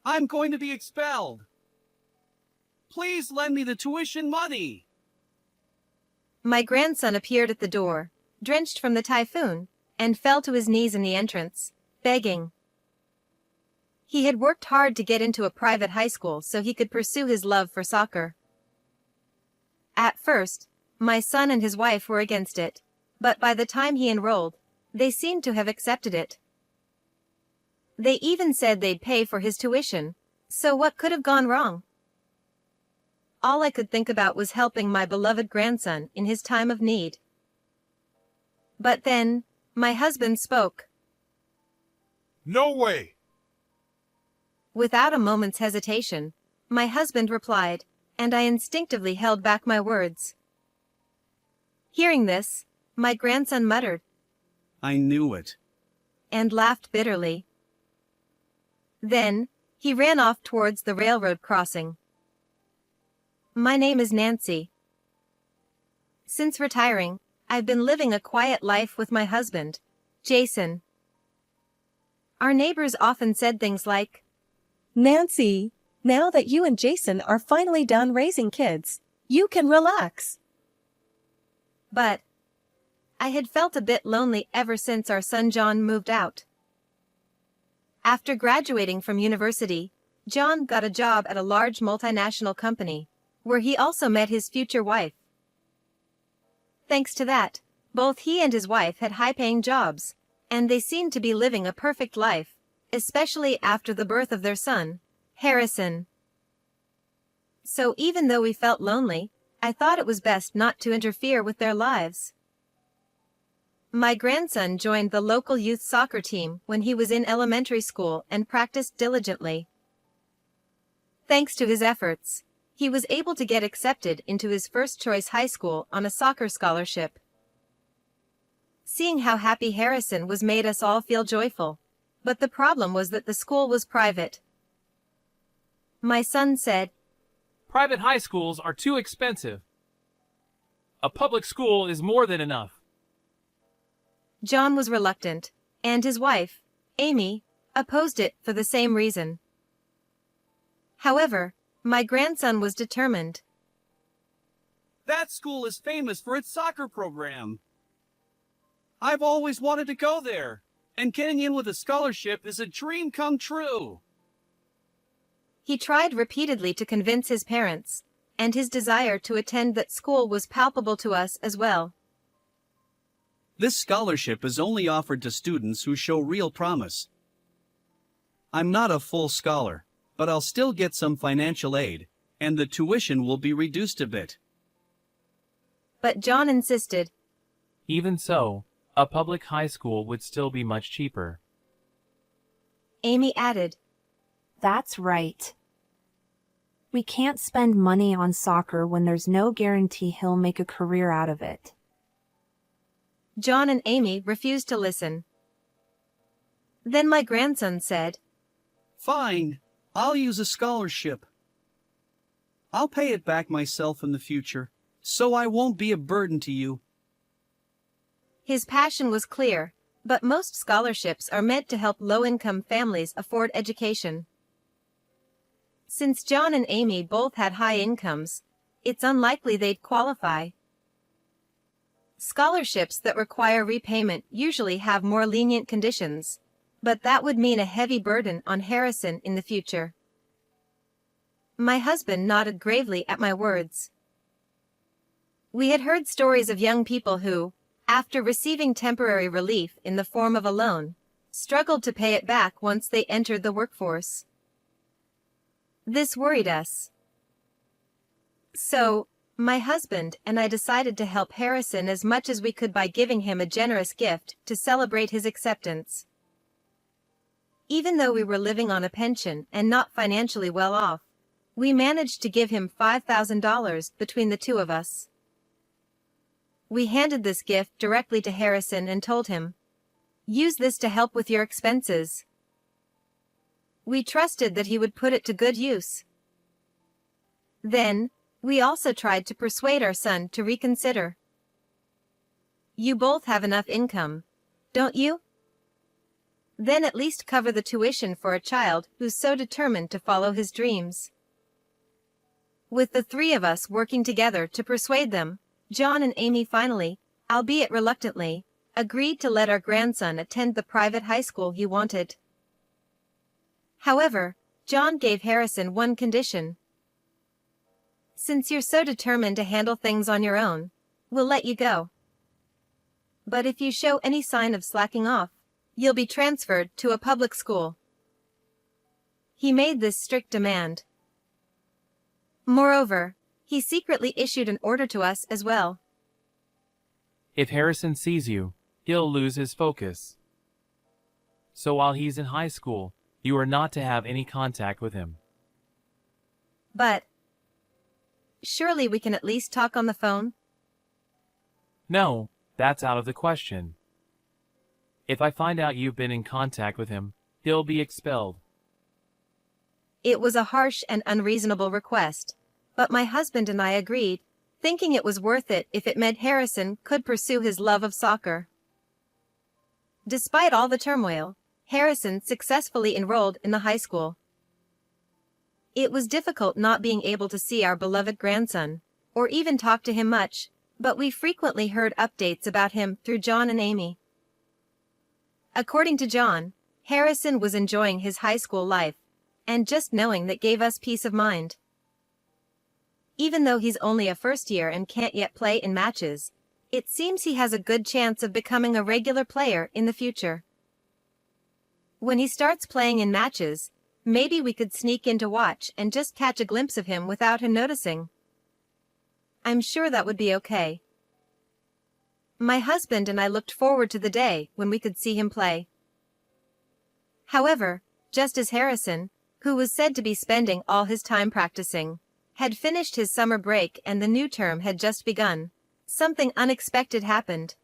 I'm going to be expelled. Please lend me the tuition money. My grandson appeared at the door, drenched from the typhoon, and fell to his knees in the entrance, begging. He had worked hard to get into a private high school so he could pursue his love for soccer. At first, my son and his wife were against it, but by the time he enrolled, they seemed to have accepted it. They even said they'd pay for his tuition, so what could have gone wrong? All I could think about was helping my beloved grandson in his time of need. But then, my husband spoke. No way! Without a moment's hesitation, my husband replied, and I instinctively held back my words. Hearing this, my grandson muttered, I knew it. And laughed bitterly. Then, he ran off towards the railroad crossing. My name is Nancy. Since retiring, I've been living a quiet life with my husband, Jason. Our neighbors often said things like, Nancy, now that you and Jason are finally done raising kids, you can relax. But I had felt a bit lonely ever since our son John moved out. After graduating from university, John got a job at a large multinational company, where he also met his future wife. Thanks to that, both he and his wife had high-paying jobs, and they seemed to be living a perfect life, especially after the birth of their son, Harrison. So even though we felt lonely, I thought it was best not to interfere with their lives. My grandson joined the local youth soccer team when he was in elementary school and practiced diligently. Thanks to his efforts, he was able to get accepted into his first-choice high school on a soccer scholarship. Seeing how happy Harrison was made us all feel joyful, but the problem was that the school was private. My son said, Private high schools are too expensive. A public school is more than enough. John was reluctant, and his wife, Amy, opposed it for the same reason. However, my grandson was determined. That school is famous for its soccer program. I've always wanted to go there, and getting in with a scholarship is a dream come true. He tried repeatedly to convince his parents, and his desire to attend that school was palpable to us as well. This scholarship is only offered to students who show real promise. I'm not a full scholar, but I'll still get some financial aid, and the tuition will be reduced a bit. But John insisted. Even so, a public high school would still be much cheaper. Amy added, That's right. We can't spend money on soccer when there's no guarantee he'll make a career out of it. John and Amy refused to listen. Then my grandson said, Fine, I'll use a scholarship. I'll pay it back myself in the future, so I won't be a burden to you. His passion was clear, but most scholarships are meant to help low-income families afford education. Since John and Amy both had high incomes, it's unlikely they'd qualify. Scholarships that require repayment usually have more lenient conditions, but that would mean a heavy burden on Harrison in the future. My husband nodded gravely at my words. We had heard stories of young people who, after receiving temporary relief in the form of a loan, struggled to pay it back once they entered the workforce. This worried us. So, my husband and I decided to help Harrison as much as we could by giving him a generous gift to celebrate his acceptance. Even though we were living on a pension and not financially well off, we managed to give him $5,000 between the two of us. We handed this gift directly to Harrison and told him, "Use this to help with your expenses." We trusted that he would put it to good use. Then, we also tried to persuade our son to reconsider. "You both have enough income, don't you?" Then at least cover the tuition for a child who's so determined to follow his dreams. With the three of us working together to persuade them, John and Amy finally, albeit reluctantly, agreed to let our grandson attend the private high school he wanted. However, John gave Harrison one condition. Since you're so determined to handle things on your own, we'll let you go. But if you show any sign of slacking off, you'll be transferred to a public school. He made this strict demand. Moreover, he secretly issued an order to us as well. If Harrison sees you, he'll lose his focus. So while he's in high school, you are not to have any contact with him. But surely we can at least talk on the phone? No, that's out of the question. If I find out you've been in contact with him, he'll be expelled. It was a harsh and unreasonable request, but my husband and I agreed, thinking it was worth it if it meant Harrison could pursue his love of soccer. Despite all the turmoil, Harrison successfully enrolled in the high school. It was difficult not being able to see our beloved grandson, or even talk to him much, but we frequently heard updates about him through John and Amy. According to John, Harrison was enjoying his high school life, and just knowing that gave us peace of mind. Even though he's only a first year and can't yet play in matches, it seems he has a good chance of becoming a regular player in the future. When he starts playing in matches, maybe we could sneak in to watch and just catch a glimpse of him without him noticing. I'm sure that would be okay. My husband and I looked forward to the day when we could see him play. However, just as Harrison, who was said to be spending all his time practicing, had finished his summer break and the new term had just begun, something unexpected happened.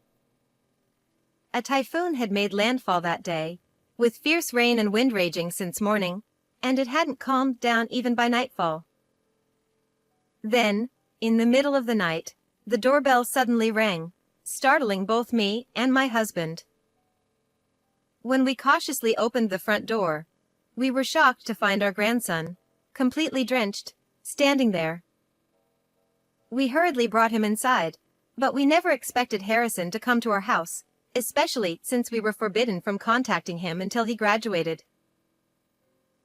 A typhoon had made landfall that day, with fierce rain and wind raging since morning, and it hadn't calmed down even by nightfall. Then, in the middle of the night, the doorbell suddenly rang, startling both me and my husband. When we cautiously opened the front door, we were shocked to find our grandson, completely drenched, standing there. We hurriedly brought him inside, but we never expected Harrison to come to our house, especially since we were forbidden from contacting him until he graduated.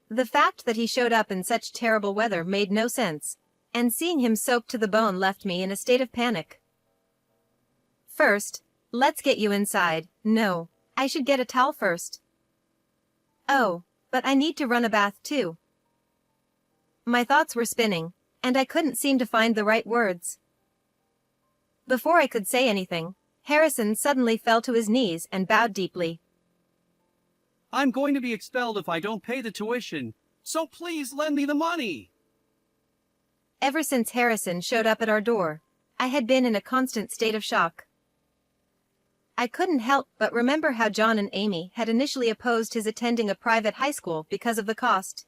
The fact that he showed up in such terrible weather made no sense, and seeing him soaked to the bone left me in a state of panic. First, let's get you inside. No, I should get a towel first. Oh, but I need to run a bath too. My thoughts were spinning, and I couldn't seem to find the right words. Before I could say anything, Harrison suddenly fell to his knees and bowed deeply. I'm going to be expelled if I don't pay the tuition, so please lend me the money. Ever since Harrison showed up at our door, I had been in a constant state of shock. I couldn't help but remember how John and Amy had initially opposed his attending a private high school because of the cost.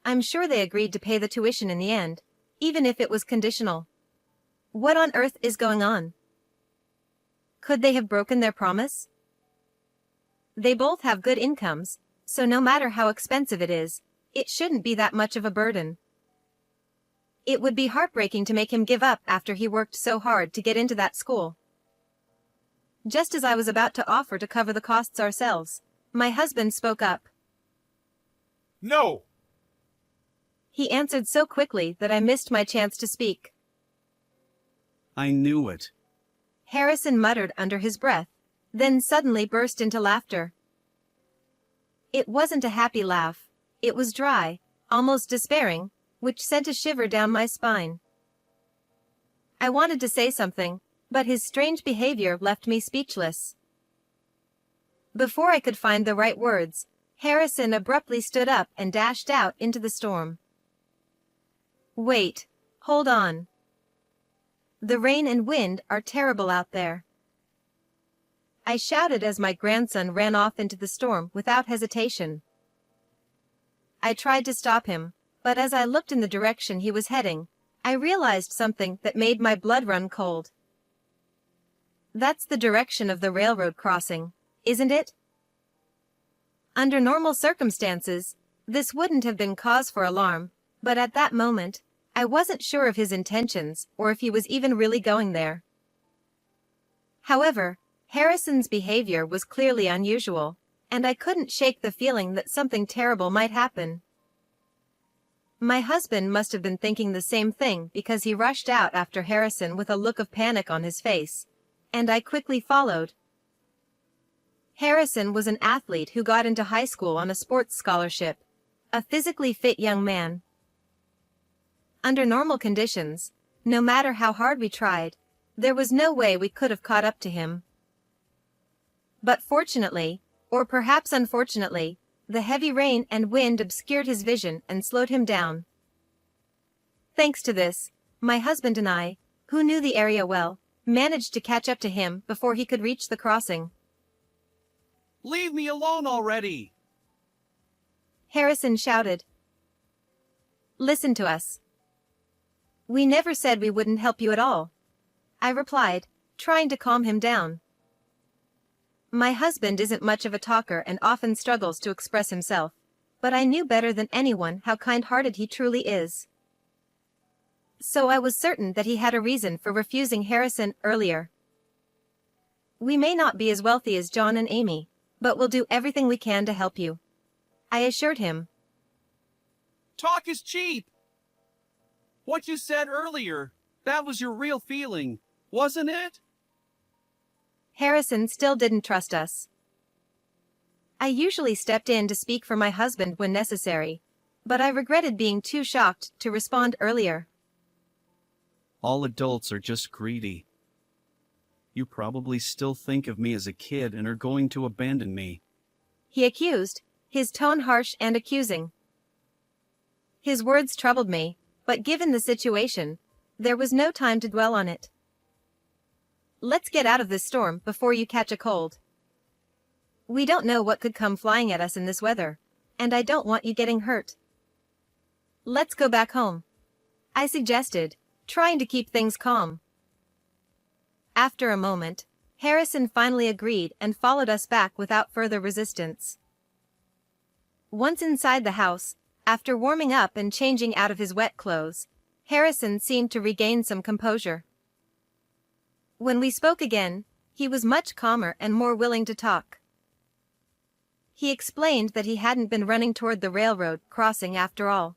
I'm sure they agreed to pay the tuition in the end, even if it was conditional. What on earth is going on? Could they have broken their promise? They both have good incomes, so no matter how expensive it is, it shouldn't be that much of a burden. It would be heartbreaking to make him give up after he worked so hard to get into that school. Just as I was about to offer to cover the costs ourselves, my husband spoke up. No! He answered so quickly that I missed my chance to speak. I knew it. Harrison muttered under his breath, then suddenly burst into laughter. It wasn't a happy laugh. It was dry, almost despairing, which sent a shiver down my spine. I wanted to say something, but his strange behavior left me speechless. Before I could find the right words, Harrison abruptly stood up and dashed out into the storm. Wait, hold on. The rain and wind are terrible out there. I shouted as my grandson ran off into the storm without hesitation. I tried to stop him, but as I looked in the direction he was heading, I realized something that made my blood run cold. That's the direction of the railroad crossing, isn't it? Under normal circumstances, this wouldn't have been cause for alarm, but at that moment, I wasn't sure of his intentions or if he was even really going there. However, Harrison's behavior was clearly unusual, and I couldn't shake the feeling that something terrible might happen. My husband must have been thinking the same thing because he rushed out after Harrison with a look of panic on his face, and I quickly followed. Harrison was an athlete who got into high school on a sports scholarship, a physically fit young man. Under normal conditions, no matter how hard we tried, there was no way we could have caught up to him. But fortunately, or perhaps unfortunately, the heavy rain and wind obscured his vision and slowed him down. Thanks to this, my husband and I, who knew the area well, managed to catch up to him before he could reach the crossing. Leave me alone already! Harrison shouted. Listen to us. We never said we wouldn't help you at all, I replied, trying to calm him down. My husband isn't much of a talker and often struggles to express himself, but I knew better than anyone how kind-hearted he truly is. So I was certain that he had a reason for refusing Harrison earlier. We may not be as wealthy as John and Amy, but we'll do everything we can to help you, I assured him. Talk is cheap! What you said earlier, that was your real feeling, wasn't it? Harrison still didn't trust us. I usually stepped in to speak for my husband when necessary, but I regretted being too shocked to respond earlier. All adults are just greedy. You probably still think of me as a kid and are going to abandon me, He accused, his tone harsh and accusing. His words troubled me, but given the situation, there was no time to dwell on it. Let's get out of this storm before you catch a cold. We don't know what could come flying at us in this weather, and I don't want you getting hurt. Let's go back home, I suggested, trying to keep things calm. After a moment, Harrison finally agreed and followed us back without further resistance. Once inside the house, after warming up and changing out of his wet clothes, Harrison seemed to regain some composure. When we spoke again, he was much calmer and more willing to talk. He explained that he hadn't been running toward the railroad crossing after all.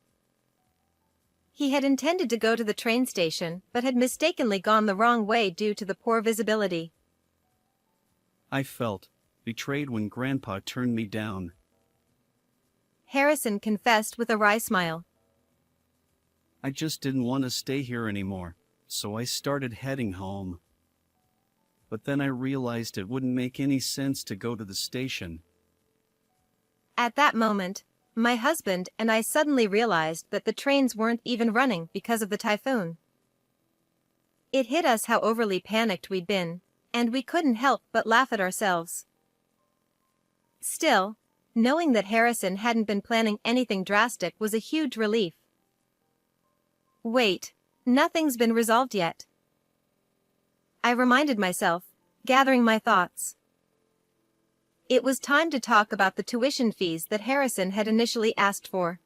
He had intended to go to the train station but had mistakenly gone the wrong way due to the poor visibility. I felt betrayed when Grandpa turned me down. Harrison confessed with a wry smile. I just didn't want to stay here anymore, so I started heading home. But then I realized it wouldn't make any sense to go to the station. At that moment, my husband and I suddenly realized that the trains weren't even running because of the typhoon. It hit us how overly panicked we'd been, and we couldn't help but laugh at ourselves. Still, knowing that Harrison hadn't been planning anything drastic was a huge relief. Wait, nothing's been resolved yet, I reminded myself, gathering my thoughts. It was time to talk about the tuition fees that Harrison had initially asked for.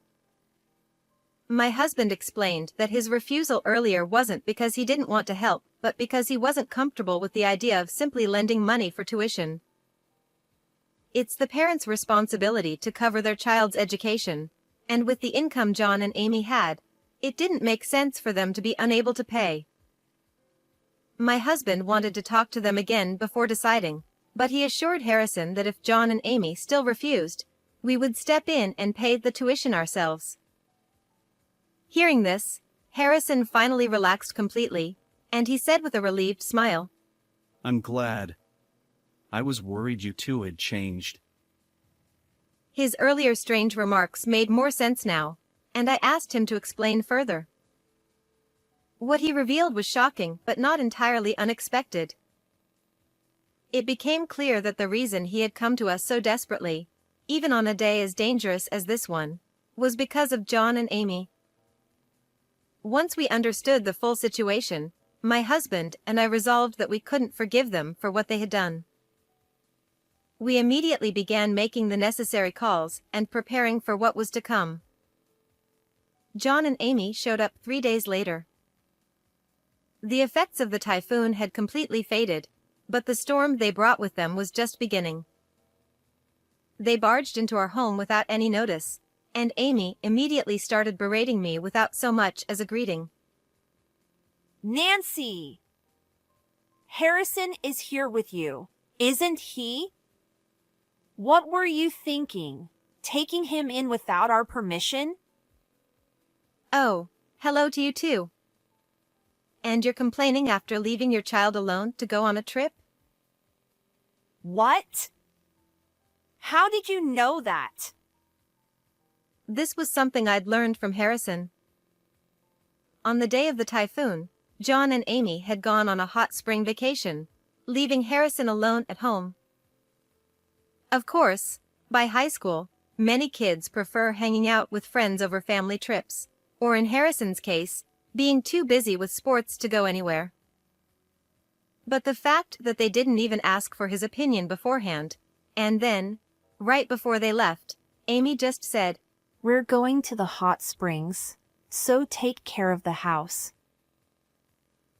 My husband explained that his refusal earlier wasn't because he didn't want to help, but because he wasn't comfortable with the idea of simply lending money for tuition. It's the parents' responsibility to cover their child's education, and with the income John and Amy had, it didn't make sense for them to be unable to pay. My husband wanted to talk to them again before deciding, but he assured Harrison that if John and Amy still refused, we would step in and pay the tuition ourselves. Hearing this, Harrison finally relaxed completely, and he said with a relieved smile, I'm glad. I was worried you two had changed. His earlier strange remarks made more sense now, and I asked him to explain further. What he revealed was shocking but not entirely unexpected. It became clear that the reason he had come to us so desperately, even on a day as dangerous as this one, was because of John and Amy. Once we understood the full situation, my husband and I resolved that we couldn't forgive them for what they had done. We immediately began making the necessary calls and preparing for what was to come. John and Amy showed up 3 days later. The effects of the typhoon had completely faded, but the storm they brought with them was just beginning. They barged into our home without any notice, and Amy immediately started berating me without so much as a greeting. Nancy! Harrison is here with you, isn't he? What were you thinking? Taking him in without our permission? Oh, hello to you too. And you're complaining after leaving your child alone to go on a trip? What? How did you know that? This was something I'd learned from Harrison. On the day of the typhoon, John and Amy had gone on a hot spring vacation, leaving Harrison alone at home. Of course, by high school, many kids prefer hanging out with friends over family trips, or in Harrison's case, being too busy with sports to go anywhere. But the fact that they didn't even ask for his opinion beforehand, and then, right before they left, Amy just said, "We're going to the hot springs, so take care of the house."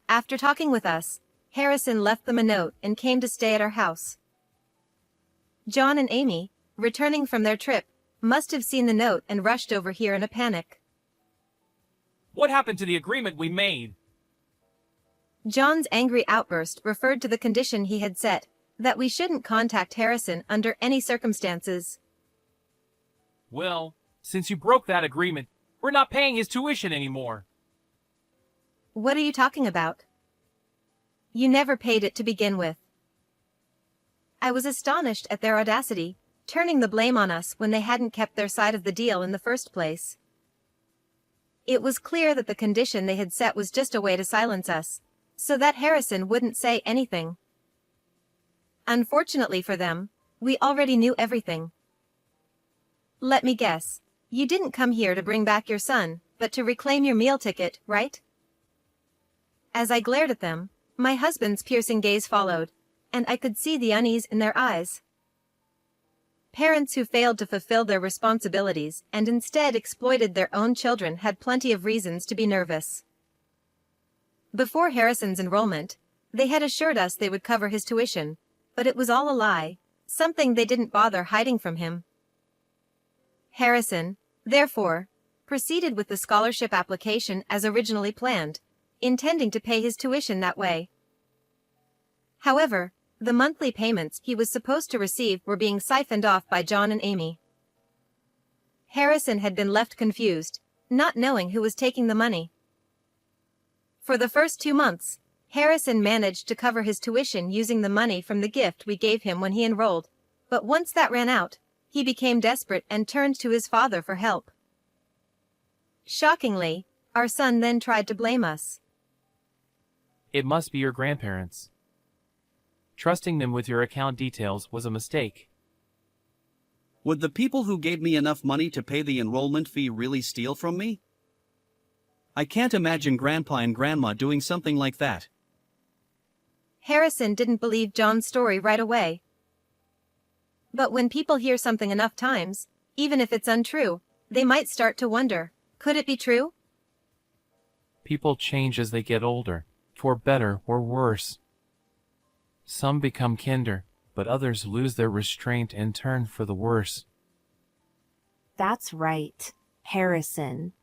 After talking with us, Harrison left them a note and came to stay at our house. John and Amy, returning from their trip, must have seen the note and rushed over here in a panic. What happened to the agreement we made? John's angry outburst referred to the condition he had set, that we shouldn't contact Harrison under any circumstances. Well, since you broke that agreement, we're not paying his tuition anymore. What are you talking about? You never paid it to begin with. I was astonished at their audacity, turning the blame on us when they hadn't kept their side of the deal in the first place. It was clear that the condition they had set was just a way to silence us, so that Harrison wouldn't say anything. Unfortunately for them, we already knew everything. Let me guess, you didn't come here to bring back your son, but to reclaim your meal ticket, right? As I glared at them, my husband's piercing gaze followed, and I could see the unease in their eyes. Parents who failed to fulfill their responsibilities and instead exploited their own children had plenty of reasons to be nervous. Before Harrison's enrollment, they had assured us they would cover his tuition, but it was all a lie, something they didn't bother hiding from him. Harrison, therefore, proceeded with the scholarship application as originally planned, intending to pay his tuition that way. However, the monthly payments he was supposed to receive were being siphoned off by John and Amy. Harrison had been left confused, not knowing who was taking the money. For the first 2 months, Harrison managed to cover his tuition using the money from the gift we gave him when he enrolled, but once that ran out, he became desperate and turned to his father for help. Shockingly, our son then tried to blame us. It must be your grandparents. Trusting them with your account details was a mistake. Would the people who gave me enough money to pay the enrollment fee really steal from me? I can't imagine Grandpa and Grandma doing something like that. Harrison didn't believe John's story right away. But when people hear something enough times, even if it's untrue, they might start to wonder, could it be true? People change as they get older, for better or worse. Some become kinder, but others lose their restraint and turn for the worse. That's right, Harrison.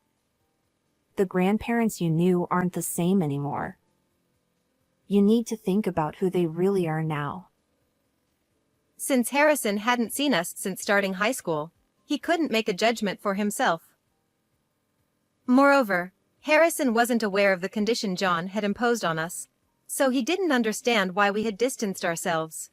The grandparents you knew aren't the same anymore. You need to think about who they really are now. Since Harrison hadn't seen us since starting high school, he couldn't make a judgment for himself. Moreover, Harrison wasn't aware of the condition John had imposed on us, so he didn't understand why we had distanced ourselves.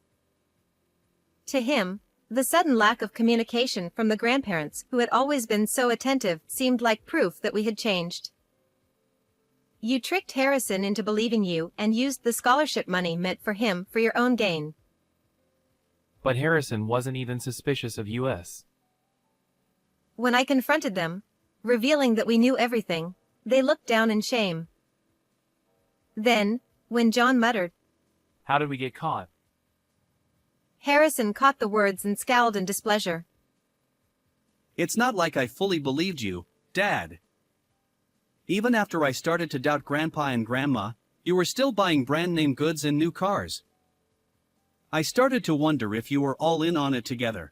To him, the sudden lack of communication from the grandparents who had always been so attentive seemed like proof that we had changed. You tricked Harrison into believing you and used the scholarship money meant for him for your own gain. But Harrison wasn't even suspicious of us. When I confronted them, revealing that we knew everything, they looked down in shame. Then, when John muttered, How did we get caught? Harrison caught the words and scowled in displeasure. It's not like I fully believed you, Dad. Even after I started to doubt Grandpa and Grandma, you were still buying brand-name goods and new cars. I started to wonder if you were all in on it together.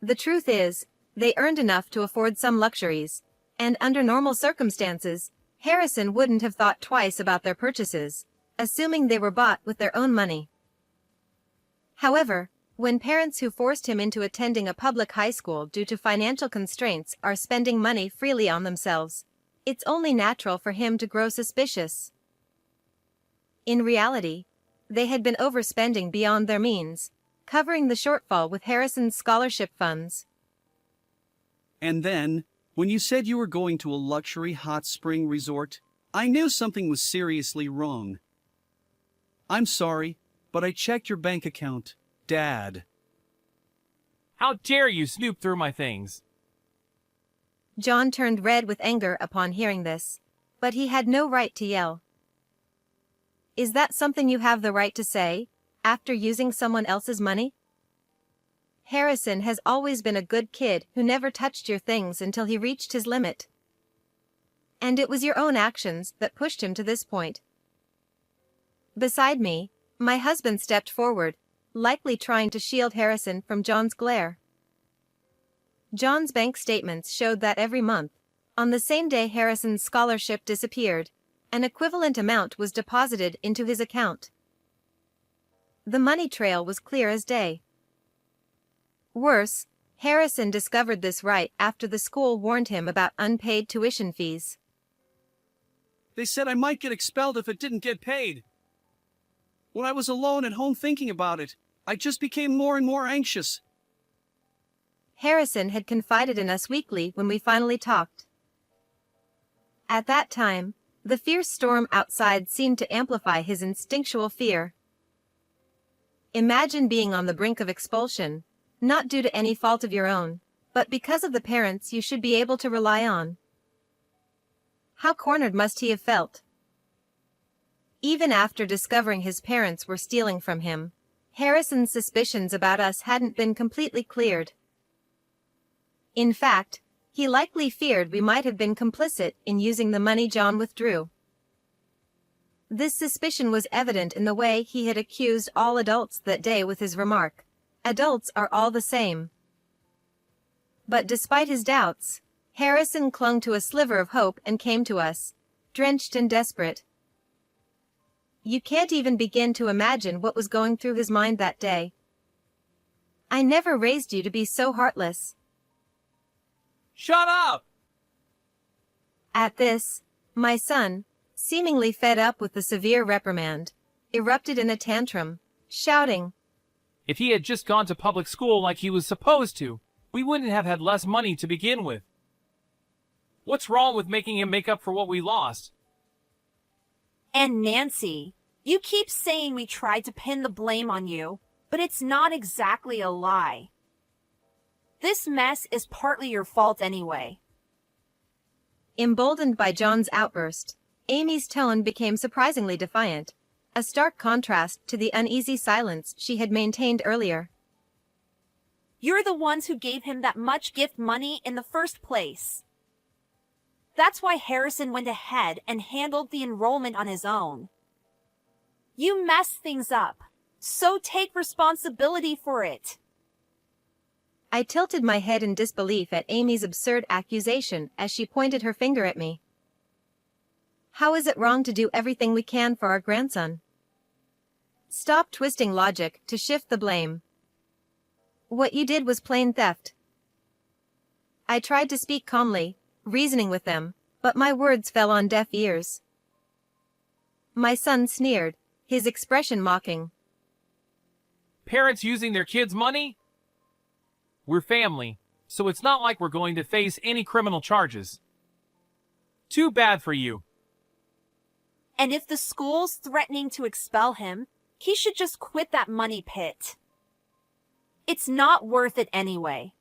The truth is, they earned enough to afford some luxuries, and under normal circumstances, Harrison wouldn't have thought twice about their purchases, assuming they were bought with their own money. However, when parents who forced him into attending a public high school due to financial constraints are spending money freely on themselves, it's only natural for him to grow suspicious. In reality, they had been overspending beyond their means, covering the shortfall with Harrison's scholarship funds. And then, when you said you were going to a luxury hot spring resort, I knew something was seriously wrong. I'm sorry, but I checked your bank account, Dad. How dare you snoop through my things? John turned red with anger upon hearing this, but he had no right to yell. Is that something you have the right to say, after using someone else's money? Harrison has always been a good kid who never touched your things until he reached his limit. And it was your own actions that pushed him to this point. Beside me, my husband stepped forward, likely trying to shield Harrison from John's glare. John's bank statements showed that every month, on the same day Harrison's scholarship disappeared, an equivalent amount was deposited into his account. The money trail was clear as day. Worse, Harrison discovered this right after the school warned him about unpaid tuition fees. They said I might get expelled if it didn't get paid. When I was alone at home thinking about it, I just became more and more anxious. Harrison had confided in us weekly when we finally talked. At that time, the fierce storm outside seemed to amplify his instinctual fear. Imagine being on the brink of expulsion, not due to any fault of your own, but because of the parents you should be able to rely on. How cornered must he have felt? Even after discovering his parents were stealing from him, Harrison's suspicions about us hadn't been completely cleared. In fact, he likely feared we might have been complicit in using the money John withdrew. This suspicion was evident in the way he had accused all adults that day with his remark, "Adults are all the same." But despite his doubts, Harrison clung to a sliver of hope and came to us, drenched and desperate. You can't even begin to imagine what was going through his mind that day. I never raised you to be so heartless. Shut up! At this, my son, seemingly fed up with the severe reprimand, erupted in a tantrum, shouting, If he had just gone to public school like he was supposed to, we wouldn't have had less money to begin with. What's wrong with making him make up for what we lost? And Nancy, you keep saying we tried to pin the blame on you, but it's not exactly a lie. This mess is partly your fault anyway. Emboldened by John's outburst, Amy's tone became surprisingly defiant, a stark contrast to the uneasy silence she had maintained earlier. You're the ones who gave him that much gift money in the first place. That's why Harrison went ahead and handled the enrollment on his own. You messed things up, so take responsibility for it. I tilted my head in disbelief at Amy's absurd accusation as she pointed her finger at me. How is it wrong to do everything we can for our grandson? Stop twisting logic to shift the blame. What you did was plain theft. I tried to speak calmly, reasoning with them, but my words fell on deaf ears. My son sneered, his expression mocking. Parents using their kids' money? We're family, so it's not like we're going to face any criminal charges. Too bad for you. And if the school's threatening to expel him, he should just quit that money pit. It's not worth it anyway.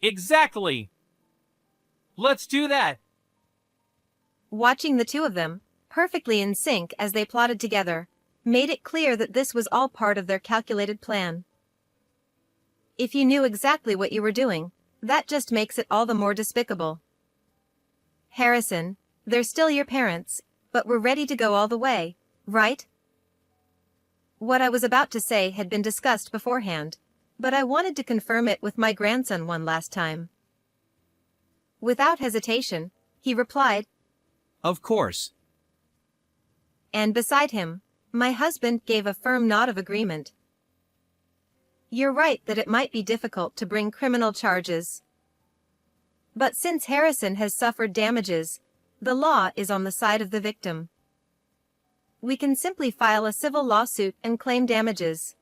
Exactly. Let's do that. Watching the two of them, perfectly in sync as they plotted together, made it clear that this was all part of their calculated plan. If you knew exactly what you were doing, that just makes it all the more despicable. Harrison, they're still your parents, but we're ready to go all the way, right? What I was about to say had been discussed beforehand, but I wanted to confirm it with my grandson one last time. Without hesitation, he replied, Of course. and beside him, my husband gave a firm nod of agreement. You're right that it might be difficult to bring criminal charges. But since Harrison has suffered damages, the law is on the side of the victim. We can simply file a civil lawsuit and claim damages.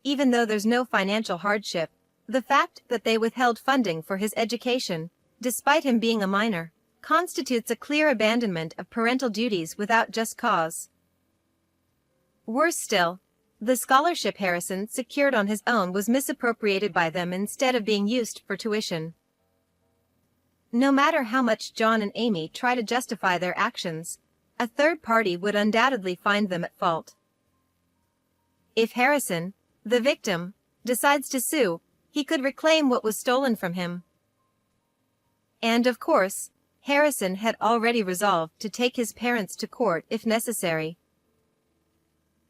Even though there's no financial hardship, the fact that they withheld funding for his education, despite him being a minor, constitutes a clear abandonment of parental duties without just cause. Worse still, the scholarship Harrison secured on his own was misappropriated by them instead of being used for tuition. No matter how much John and Amy try to justify their actions, a third party would undoubtedly find them at fault. If Harrison, the victim, decides to sue, he could reclaim what was stolen from him. And of course, Harrison had already resolved to take his parents to court if necessary.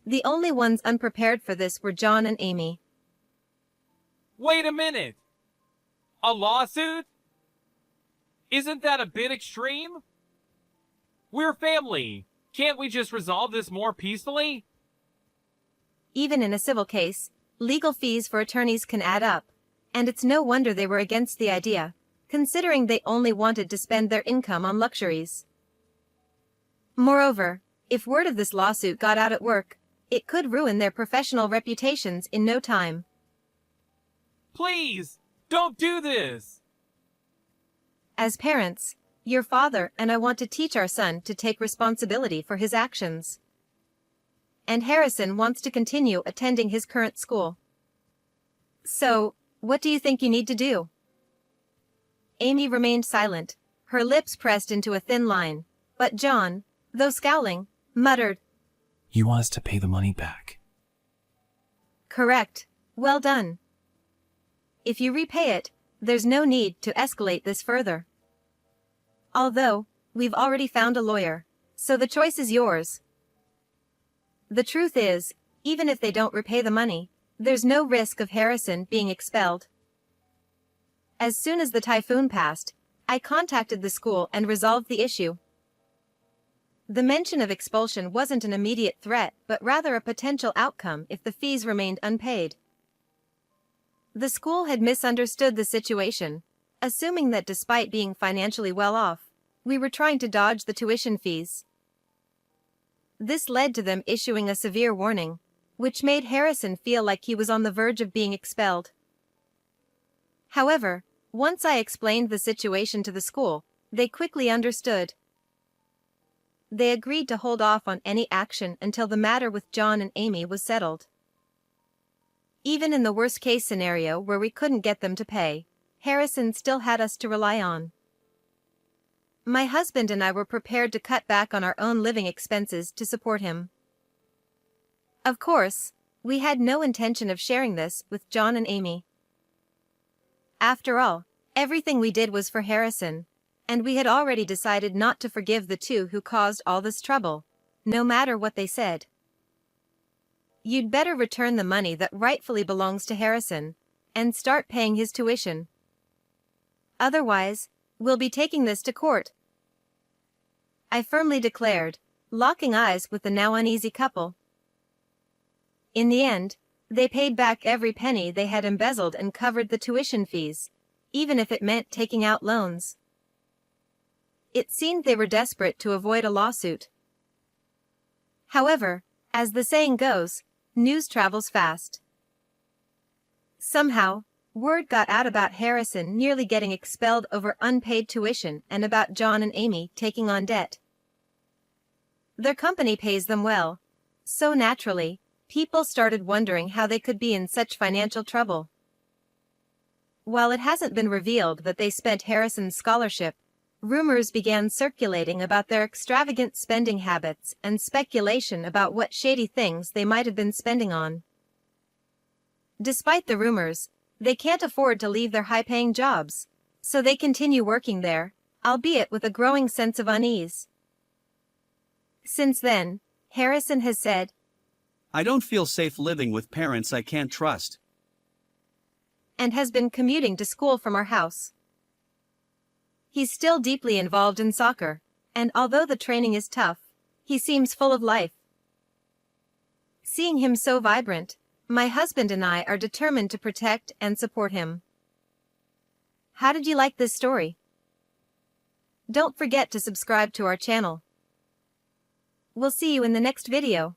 The only ones unprepared for this were John and Amy. Wait a minute! A lawsuit? Isn't that a bit extreme? We're family. Can't we just resolve this more peacefully? Even in a civil case, legal fees for attorneys can add up, and it's no wonder they were against the idea, considering they only wanted to spend their income on luxuries. Moreover, if word of this lawsuit got out at work, it could ruin their professional reputations in no time. Please, don't do this! As parents, your father and I want to teach our son to take responsibility for his actions. And Harrison wants to continue attending his current school. So, what do you think you need to do? Amy remained silent, her lips pressed into a thin line, but John, though scowling, muttered, You want us to pay the money back. Correct. Well done. If you repay it, there's no need to escalate this further. Although, we've already found a lawyer, so the choice is yours. The truth is, even if they don't repay the money, there's no risk of Harrison being expelled. As soon as the typhoon passed, I contacted the school and resolved the issue. The mention of expulsion wasn't an immediate threat, but rather a potential outcome if the fees remained unpaid. The school had misunderstood the situation, assuming that despite being financially well off, we were trying to dodge the tuition fees. This led to them issuing a severe warning, which made Harrison feel like he was on the verge of being expelled. However, once I explained the situation to the school, they quickly understood. They agreed to hold off on any action until the matter with John and Amy was settled. Even in the worst-case scenario where we couldn't get them to pay, Harrison still had us to rely on. My husband and I were prepared to cut back on our own living expenses to support him. Of course, we had no intention of sharing this with John and Amy. After all, everything we did was for Harrison, and we had already decided not to forgive the two who caused all this trouble, no matter what they said. You'd better return the money that rightfully belongs to Harrison, and start paying his tuition. Otherwise, we'll be taking this to court, I firmly declared, locking eyes with the now uneasy couple. In the end, they paid back every penny they had embezzled and covered the tuition fees, even if it meant taking out loans. It seemed they were desperate to avoid a lawsuit. However, as the saying goes, news travels fast. Somehow, word got out about Harrison nearly getting expelled over unpaid tuition and about John and Amy taking on debt. Their company pays them well, so naturally, people started wondering how they could be in such financial trouble. While it hasn't been revealed that they spent Harrison's scholarship, rumors began circulating about their extravagant spending habits and speculation about what shady things they might have been spending on. Despite the rumors, they can't afford to leave their high-paying jobs, so they continue working there, albeit with a growing sense of unease. Since then, Harrison has said, I don't feel safe living with parents I can't trust. and has been commuting to school from our house. He's still deeply involved in soccer, and although the training is tough, he seems full of life. Seeing him so vibrant, my husband and I are determined to protect and support him. How did you like this story? Don't forget to subscribe to our channel. We'll see you in the next video.